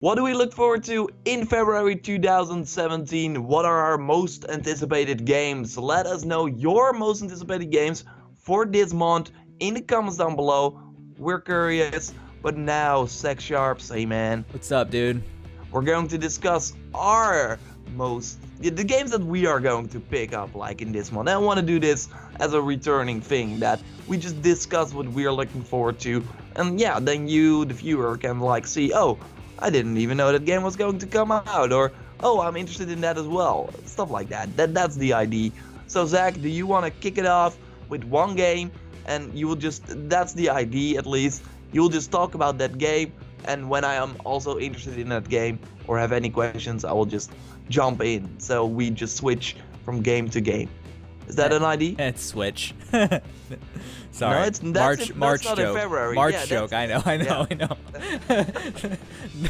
What do we look forward to in February 2017? What are our most anticipated games? Let us know your most anticipated games for this month in the comments down below. We're curious, but now, Sex Sharps, hey man, What's up, dude? we're going to discuss our the games that we are going to pick up like in this month. And I want to do this as a returning thing that we just discuss what we are looking forward to, and yeah, then you, the viewer, can like see, oh, I didn't even know that game was going to come out, or oh, I'm interested in that as well. Stuff like that. That's the idea. So Zach, do you want to kick it off with one game, and you will just, that's the idea at least, you will just talk about that game, and when I am also interested in that game or have any questions, I will just jump in. So we just switch from game to game. Is that an idea? It's Switch. Sorry. No, that's March not joke. in February. March Yeah, joke. I know. yeah.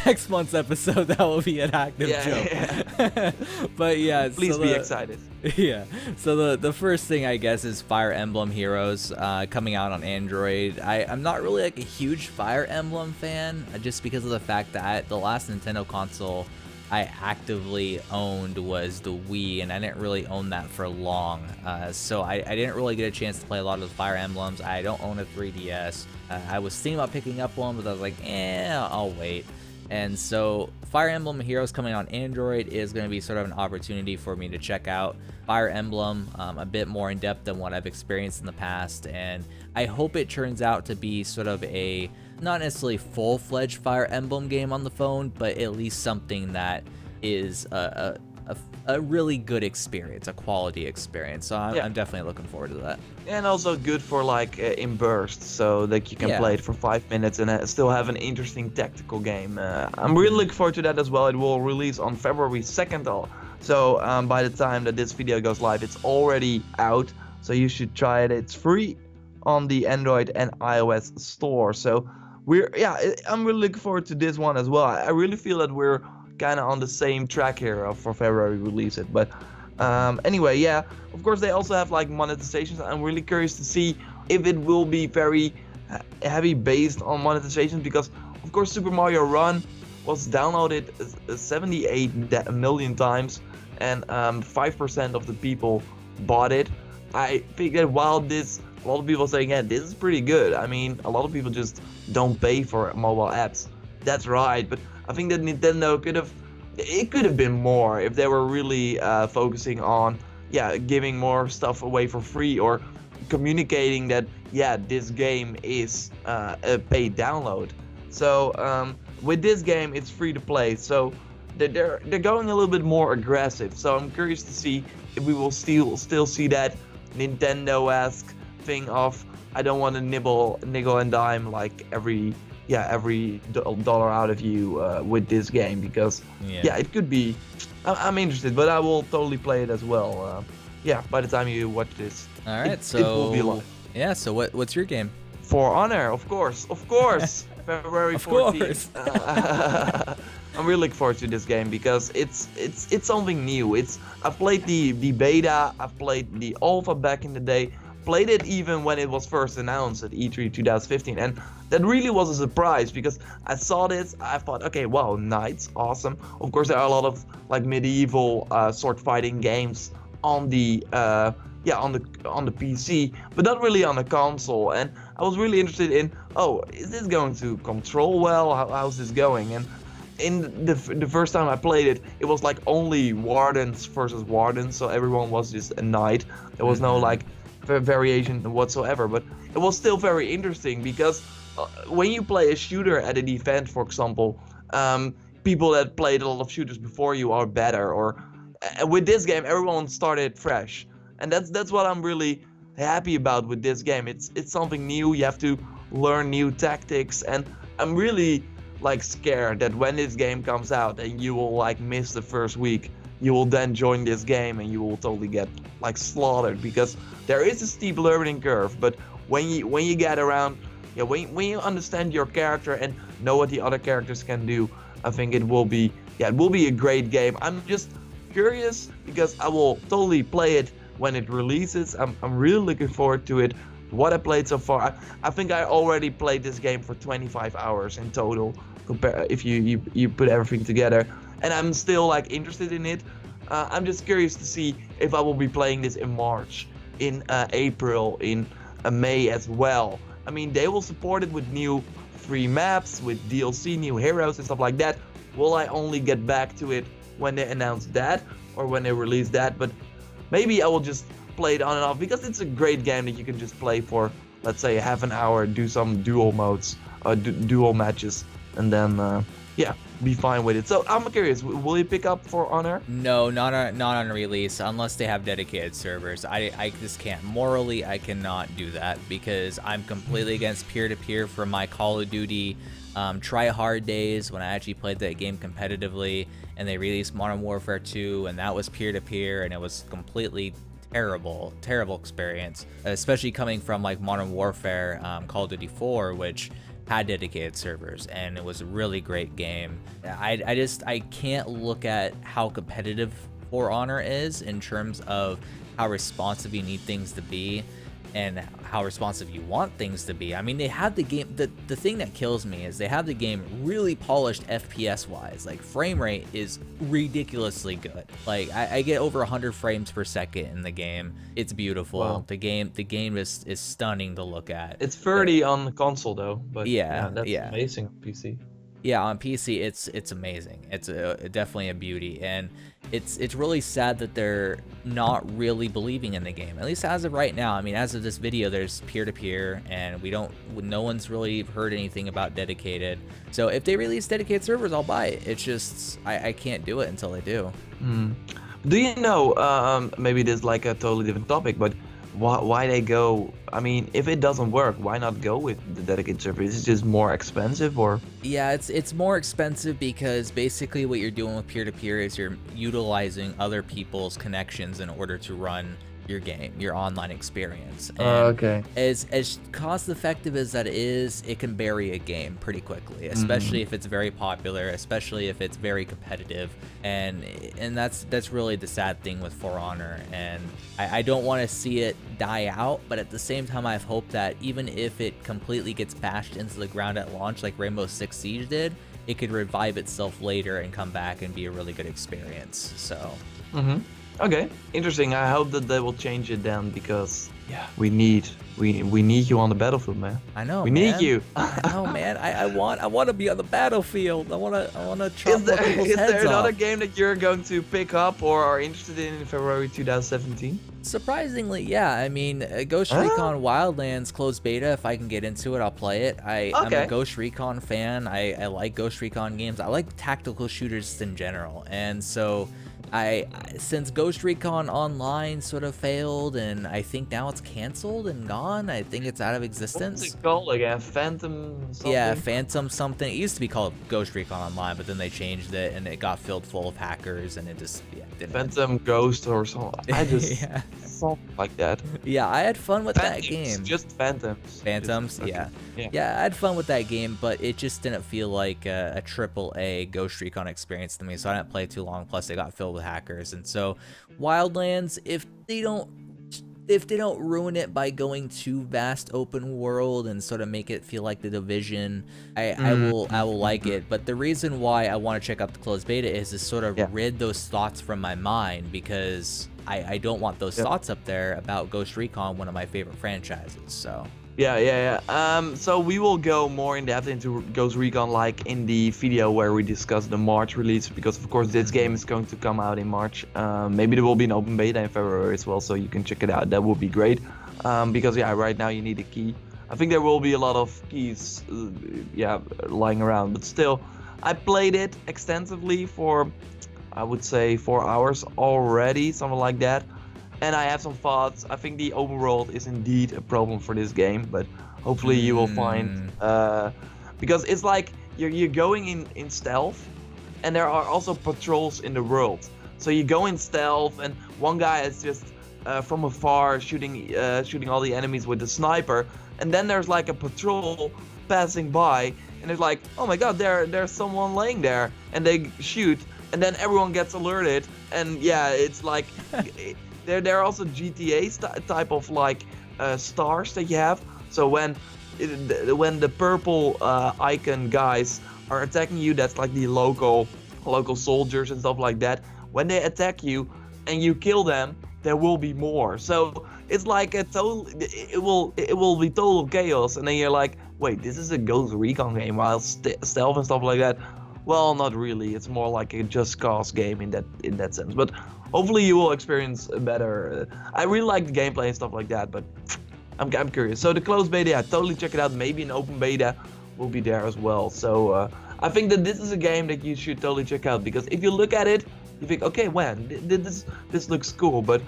Next month's episode, that will be an active joke. Yeah. But yeah, Please be excited. Yeah. So the first thing, I guess, is Fire Emblem Heroes coming out on Android. I'm not really like a huge Fire Emblem fan, just because of the fact that the last Nintendo console I actively owned was the Wii, and I didn't really own that for long. So I didn't really get a chance to play a lot of the Fire Emblems. I don't own a 3DS. I was thinking about picking up one, but I was like, I'll wait. And so Fire Emblem Heroes coming on Android is going to be sort of an opportunity for me to check out Fire Emblem a bit more in depth than what I've experienced in the past. And I hope it turns out to be sort of a not necessarily full-fledged Fire Emblem game on the phone, but at least something that is a really good experience, a quality experience. So I'm definitely looking forward to that. And also good for like in bursts, so that you can play it for 5 minutes and still have an interesting tactical game. I'm really looking forward to that as well. It will release on February 2nd. So by the time that this video goes live, it's already out. So you should try it. It's free on the Android and iOS store. So I'm really looking forward to this one as well. I really feel that we're kind of on the same track here for February release it. But anyway, yeah, of course they also have like monetizations. I'm really curious to see if it will be very heavy based on monetization, because of course Super Mario Run was downloaded 78 million times, and 5% of the people bought it. I think that while a lot of people are saying, yeah, this is pretty good. I mean, a lot of people just don't pay for mobile apps. That's right, but I think that Nintendo could have been more if they were really focusing on, giving more stuff away for free, or communicating that, this game is a paid download. So with this game, it's free to play. So they're going a little bit more aggressive. So I'm curious to see if we will still see that Nintendo-esque thing of, I don't want to nickel and dime like every dollar out of you with this game, because it could be. I'm interested, but I will totally play it as well. By the time you watch this, all right, it will be live. Yeah. So what's your game? For Honor, of course, February 14th. I'm really looking forward to this game because it's something new. I've played the beta, I've played the alpha back in the day, played it even when it was first announced at E3 2015, and that really was a surprise because I saw this, I thought, okay, wow, knights, awesome. Of course, there are a lot of like medieval sword fighting games on the on the PC, but not really on the console. And I was really interested in, oh, is this going to control well? How's this going? And in the first time I played it, it was like only wardens versus wardens, so everyone was just a knight. There was no like variation whatsoever, but it was still very interesting because when you play a shooter at an event, for example, people that played a lot of shooters before you are better, or with this game everyone started fresh, and that's what I'm really happy about with this game. It's something new. You have to learn new tactics, and I'm really like scared that when this game comes out and you will like miss the first week, you will then join this game and you will totally get like slaughtered, because there is a steep learning curve. But when you get around, when you understand your character and know what the other characters can do, I think it will be a great game. I'm just curious because I will totally play it when it releases. I'm really looking forward to it. What I played so far, I think I already played this game for 25 hours in total, compare if you put everything together. And I'm still like interested in it. I'm just curious to see if I will be playing this in March, in April, in May as well. I mean, they will support it with new free maps, with DLC, new heroes and stuff like that. Will I only get back to it when they announce that or when they release that? But maybe I will just play it on and off, because it's a great game that you can just play for, let's say, half an hour, do some dual modes, dual matches, and then yeah, be fine with it. So I'm curious, will you pick up For Honor? No, not on release, unless they have dedicated servers. I just can't. Morally, I cannot do that, because I'm completely against peer-to-peer from my Call of Duty try-hard days when I actually played that game competitively, and they released Modern Warfare 2, and that was peer-to-peer, and it was completely terrible experience, especially coming from like Modern Warfare, Call of Duty 4, which had dedicated servers, and it was a really great game. I can't look at how competitive For Honor is in terms of how responsive you need things to be and how responsive you want things to be. I mean, they have the game, the thing that kills me is they have the game really polished FPS wise. Like, frame rate is ridiculously good. Like, I get over 100 frames per second in the game. It's beautiful. Wow. The game is stunning to look at. It's 30 on the console though, but yeah, that's amazing on PC. Yeah, on PC it's amazing. It's definitely a beauty, and it's really sad that they're not really believing in the game. At least as of right now. I mean, as of this video, there's peer-to-peer, and no one's really heard anything about dedicated. So if they release dedicated servers, I'll buy it. It's just I can't do it until they do. Do you know? Maybe this is like a totally different topic, but why they go? I mean, if it doesn't work, why not go with the dedicated server? Is it just more expensive, or? Yeah, it's more expensive because basically what you're doing with peer-to-peer is you're utilizing other people's connections in order to run your game, your online experience. And okay. As cost effective as that is, it can bury a game pretty quickly, especially if it's very popular, especially if it's very competitive, and that's really the sad thing with For Honor. And I don't want to see it die out, but at the same time, I have hope that even if it completely gets bashed into the ground at launch like Rainbow Six Siege did, it could revive itself later and come back and be a really good experience. So Okay, interesting. I hope that they will change it then, because we need you on the battlefield, man. I know, we need you. I know, man. I want to be on the battlefield. I want to chop Is there people's heads another off. game that you're going to pick up or are interested in February 2017? Surprisingly, yeah. I mean, Ghost Recon Wildlands closed beta. If I can get into it, I'll play it. I'm a Ghost Recon fan. I like Ghost Recon games. I like tactical shooters in general, and so since Ghost Recon Online sort of failed, and I think now it's canceled and gone. I think it's out of existence. What's it called again? Phantom something? Yeah, Phantom something. It used to be called Ghost Recon Online, but then they changed it, and it got filled full of hackers, and it just didn't. Phantom Ghost or something. I just something like that. Yeah, I had fun with that Phantoms, game. Just Phantoms. Phantoms, okay. Yeah, I had fun with that game, but it just didn't feel like a AAA Ghost Recon experience to me, so I didn't play too long. Plus, it got filled with hackers, and so Wildlands, if they don't ruin it by going too vast open world and sort of make it feel like The Division, I will like it. But the reason why I want to check out the closed beta is to sort of rid those thoughts from my mind, because I don't want those thoughts up there about Ghost Recon, one of my favorite franchises. So so we will go more in depth into Ghost Recon, like in the video where we discuss the March release, because of course this game is going to come out in March. Maybe there will be an open beta in February as well, so you can check it out. That would be great, because right now you need a key. I think there will be a lot of keys lying around, but still, I played it extensively for, I would say, 4 hours already, something like that. And I have some thoughts. I think the open world is indeed a problem for this game, but hopefully you will find, because it's like you're going in stealth, and there are also patrols in the world. So you go in stealth, and one guy is just from afar shooting all the enemies with the sniper, and then there's like a patrol passing by, and it's like, oh my god, there's someone laying there, and they shoot, and then everyone gets alerted, and it's like. There are also GTA type of like stars that you have. So when the purple icon guys are attacking you, that's like the local soldiers and stuff like that. When they attack you and you kill them, there will be more. So it's like a total. It will be total chaos, and then you're like, wait, this is a Ghost Recon game, while stealth and stuff like that. Well, not really. It's more like a Just Cause game in that sense. But hopefully you will experience better. I really like the gameplay and stuff like that, but I'm curious. So the closed beta, yeah, totally check it out. Maybe an open beta will be there as well. So I think that this is a game that you should totally check out, because if you look at it, you think, okay, man, this looks cool, but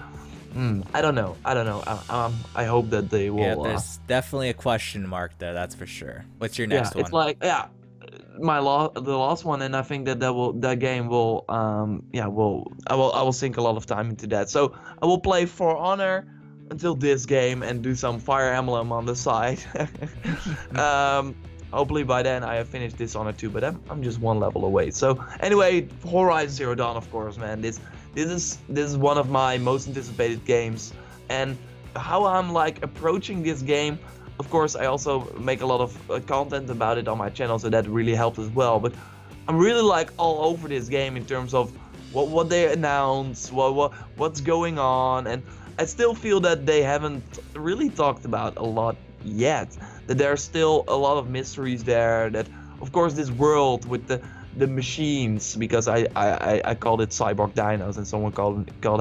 I don't know. I hope that they will. Yeah, there's definitely a question mark there. That's for sure. What's your next one? It's like, the last one, and I think that game will I will sink a lot of time into that. So I will play For Honor until this game and do some Fire Emblem on the side. Hopefully by then I have finished Dishonored 2, but I'm just one level away. So anyway, Horizon Zero Dawn, of course, man. This is one of my most anticipated games, and how I'm like approaching this game. Of course, I also make a lot of content about it on my channel, so that really helps as well. But I'm really like all over this game in terms of what they announce, what's going on, and I still feel that they haven't really talked about a lot yet. That there's still a lot of mysteries there. That, of course, this world with the machines, because I called it cyborg dinos, and someone called it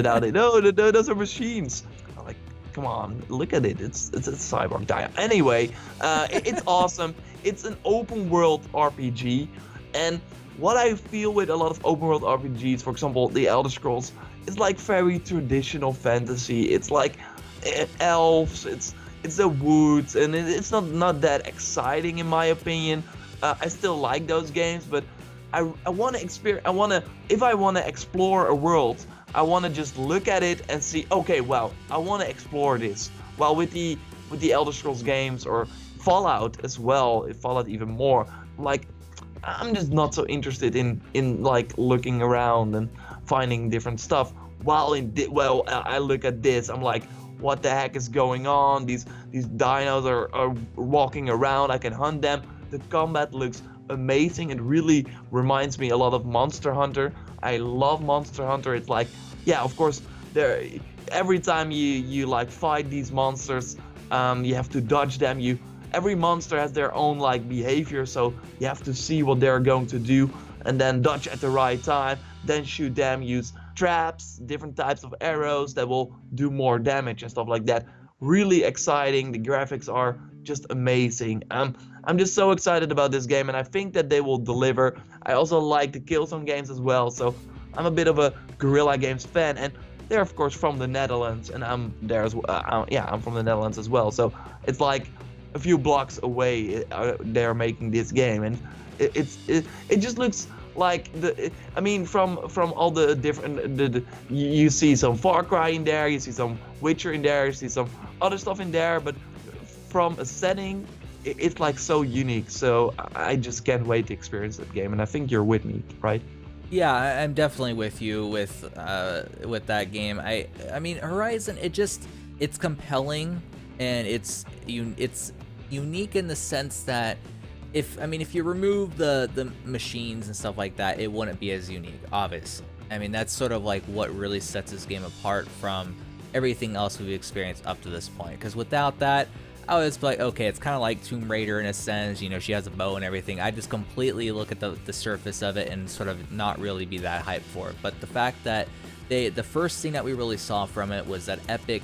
out. No, those are machines. I'm like, come on, look at it. It's a cyborg dino. Anyway, it's awesome. It's an open world RPG, and what I feel with a lot of open world RPGs, for example, the Elder Scrolls, is like very traditional fantasy. It's like elves. It's the woods, and it's not that exciting in my opinion. I still like those games, but I want to experience. If I want to explore a world, I want to just look at it and see, okay, well, I want to explore this. While with the Elder Scrolls games, or Fallout as well, Fallout even more, like, I'm just not so interested in like looking around and finding different stuff. While I look at this, I'm like, what the heck is going on? These dinos are walking around. I can hunt them. The combat looks amazing. It really reminds me a lot of Monster Hunter. I love Monster Hunter. It's like, yeah, of course, every time you like fight these monsters, you have to dodge them. Every monster has their own like behavior, so you have to see what they're going to do and then dodge at the right time, then shoot them, use traps, different types of arrows that will do more damage and stuff like that. Really exciting. The graphics are just amazing. I'm just so excited about this game, and I think that they will deliver. I also like the Killzone games as well, so I'm a bit of a Guerrilla Games fan, and they're of course from the Netherlands, and I'm there as well. I'm from the Netherlands as well, so it's like a few blocks away. They're making this game, and it just looks like from all the different you see some Far Cry in there, you see some Witcher in there, you see some other stuff in there, but from a setting, it's like so unique. So I just can't wait to experience that game, and I think you're with me, right? Yeah, I'm definitely with you with that game. I mean, Horizon, it's compelling, and it's unique in the sense that if you remove the machines and stuff like that, it wouldn't be as unique, obviously. I mean, that's sort of like what really sets this game apart from everything else we've experienced up to this point. Because without that, I was like, okay, it's kind of like Tomb Raider in a sense. You know, she has a bow and everything. I just completely look at the surface of it and sort of not really be that hyped for it. But the fact that the first thing that we really saw from it was that epic,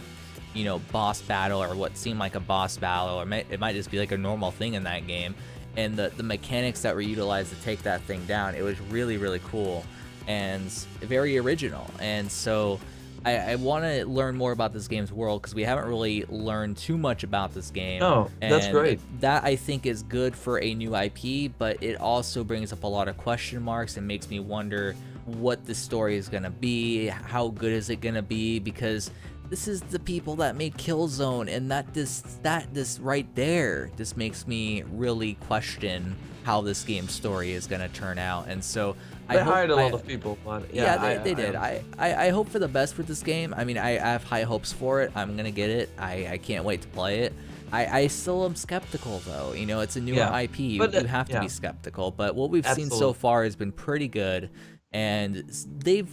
boss battle, or what seemed like a boss battle, or it might just be like a normal thing in that game. And the mechanics that were utilized to take that thing down, it was really, really cool and very original. And so I want to learn more about this game's world, because we haven't really learned too much about this game. Oh, that's great. That, I think, is good for a new IP, but it also brings up a lot of question marks and makes me wonder what the story is going to be, how good is it going to be, because this is the people that made Killzone, and this right there just makes me really question how this game's story is going to turn out. And so they hired a lot of people, but they did. I hope for the best with this game. I mean, I have high hopes for it. I'm gonna get it. I can't wait to play it. I still am skeptical though. You know, it's a newer Yeah. IP. You, But you have to yeah, be skeptical. But what we've seen so absolutely. far has been pretty good, and they've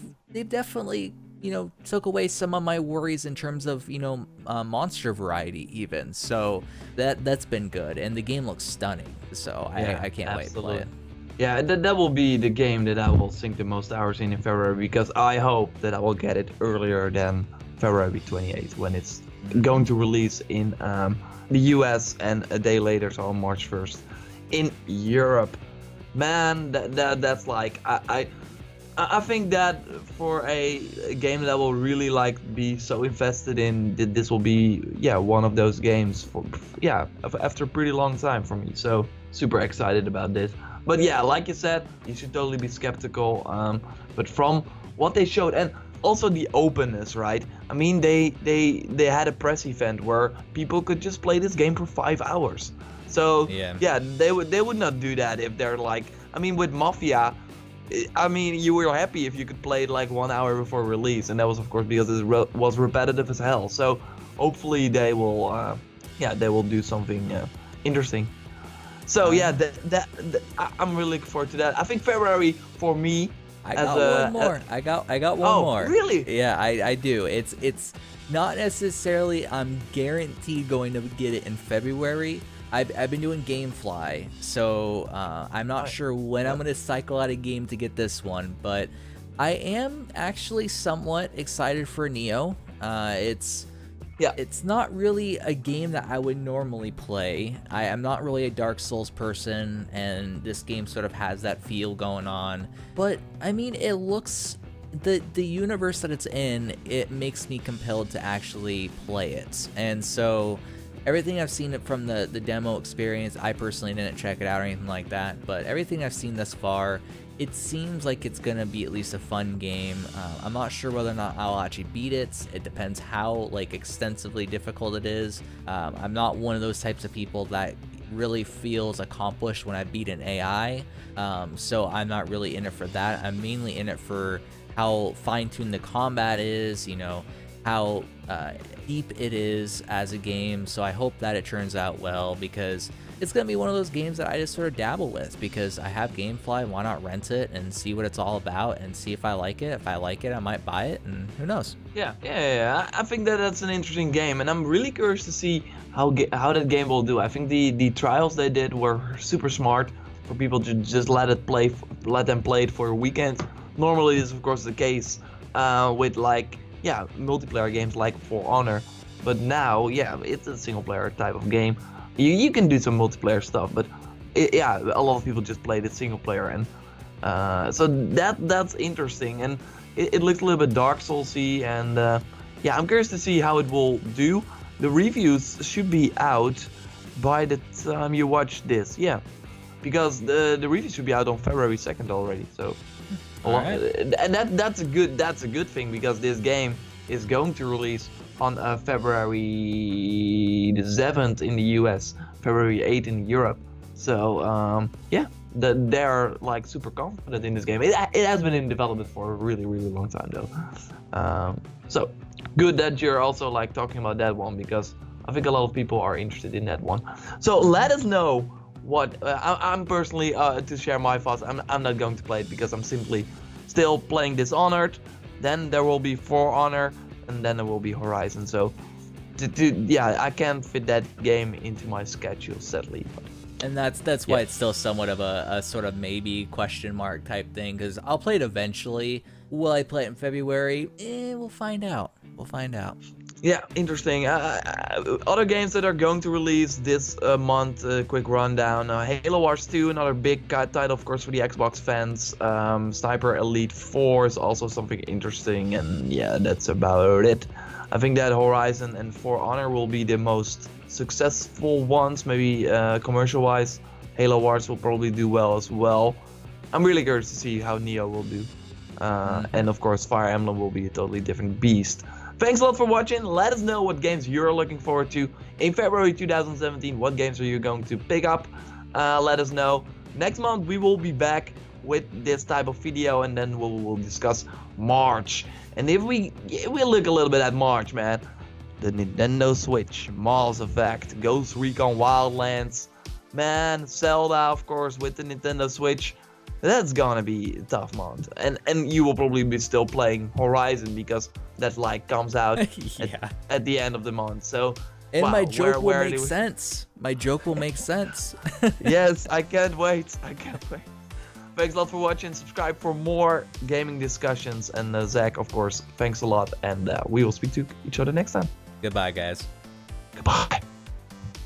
definitely, you know, took away some of my worries in terms of, you know, monster variety even. So that's been good, and the game looks stunning. So Yeah, I can't wait to play absolutely. it. Yeah, that will be the game that I will sink the most hours in February, because I hope that I will get it earlier than February 28th, when it's going to release in the US, and a day later, so on March 1st, in Europe. Man, that's like I think that for a game that will really like be so invested in, this will be, yeah, one of those games for, yeah, after a pretty long time for me. So super excited about this. But yeah, like you said, you should totally be skeptical. But from what they showed, and also the openness, right? I mean, they had a press event where people could just play this game for 5 hours. So Yeah. yeah, they would not do that if they're like, I mean, with Mafia, I mean, you were happy if you could play it like 1 hour before release, and that was of course because it was repetitive as hell. So hopefully they will, yeah, they will do something interesting. So yeah, I'm really looking forward to that. I think February for me, I as got one more. I got one oh more. really? Yeah, I do. It's not necessarily I'm guaranteed going to get it in February. I've been doing GameFly, so I'm not sure when I'm gonna cycle out a game to get this one, but I am actually somewhat excited for Nioh. Yeah. It's not really a game that I would normally play. I am not really a Dark Souls person, and this game sort of has that feel going on. But I mean, it looks, the universe that it's in, it makes me compelled to actually play it. And so everything I've seen from the demo experience, I personally didn't check it out or anything like that, but everything I've seen thus far, it seems like it's gonna be at least a fun game. I'm not sure whether or not I'll actually beat it. It depends how like extensively difficult it is. I'm not one of those types of people that really feels accomplished when I beat an AI, so I'm not really in it for that. I'm mainly in it for how fine-tuned the combat is, you know, how deep it is as a game. So I hope that it turns out well, because it's gonna be one of those games that I just sort of dabble with because I have GameFly. Why not rent it and see what it's all about and see if I like it? If I like it, I might buy it, and who knows? Yeah. I think that's an interesting game, and I'm really curious to see how that game will do. I think the trials they did were super smart for people to just let them play it for a weekend. Normally, this is of course the case with like, yeah, multiplayer games like For Honor, but now, yeah, it's a single player type of game. You can do some multiplayer stuff, but yeah, a lot of people just play the single player, and so that's interesting, and it looks a little bit Dark Soulsy, and yeah, I'm curious to see how it will do. The reviews should be out by the time you watch this, yeah, because the reviews should be out on February 2nd already. So, Alright. and that's a good thing, because this game is going to release on February the 7th in the US, February 8th in Europe. So yeah, they're like super confident in this game. It has been in development for a really long time though. So good that you're also like talking about that one, because I think a lot of people are interested in that one. So let us know what I'm personally to share my thoughts. I'm not going to play it because I'm simply still playing Dishonored. Then there will be For Honor, and then there will be Horizon. So yeah, I can't fit that game into my schedule, sadly. But And that's why it's still somewhat of a sort of maybe question mark type thing, because I'll play it eventually. Will I play it in February? We'll find out. We'll find out. yeah, interesting. Other games that are going to release this month, quick rundown. Halo Wars 2, another big title, of course, for the Xbox fans. Sniper Elite 4 is also something interesting, and yeah, that's about it. I think that Horizon and For Honor will be the most successful ones, maybe commercial-wise. Halo Wars will probably do well as well. I'm really curious to see how Nioh will do. And of course, Fire Emblem will be a totally different beast. Thanks a lot for watching. Let us know what games you're looking forward to in February 2017. What games are you going to pick up? Let us know. Next month we will be back with this type of video, and then we'll discuss March. And if we look a little bit at March, man, the Nintendo Switch, Mass Effect, Ghost Recon Wildlands, man, Zelda, of course, with the Nintendo Switch. That's gonna be a tough month, and you will probably be still playing Horizon because that like comes out at the end of the month. So, and wow, my joke will where make sense. My joke will make sense. Yes, I can't wait. Thanks a lot for watching. Subscribe for more gaming discussions. And Zach, of course, thanks a lot. And we will speak to each other next time. Goodbye, guys. Goodbye.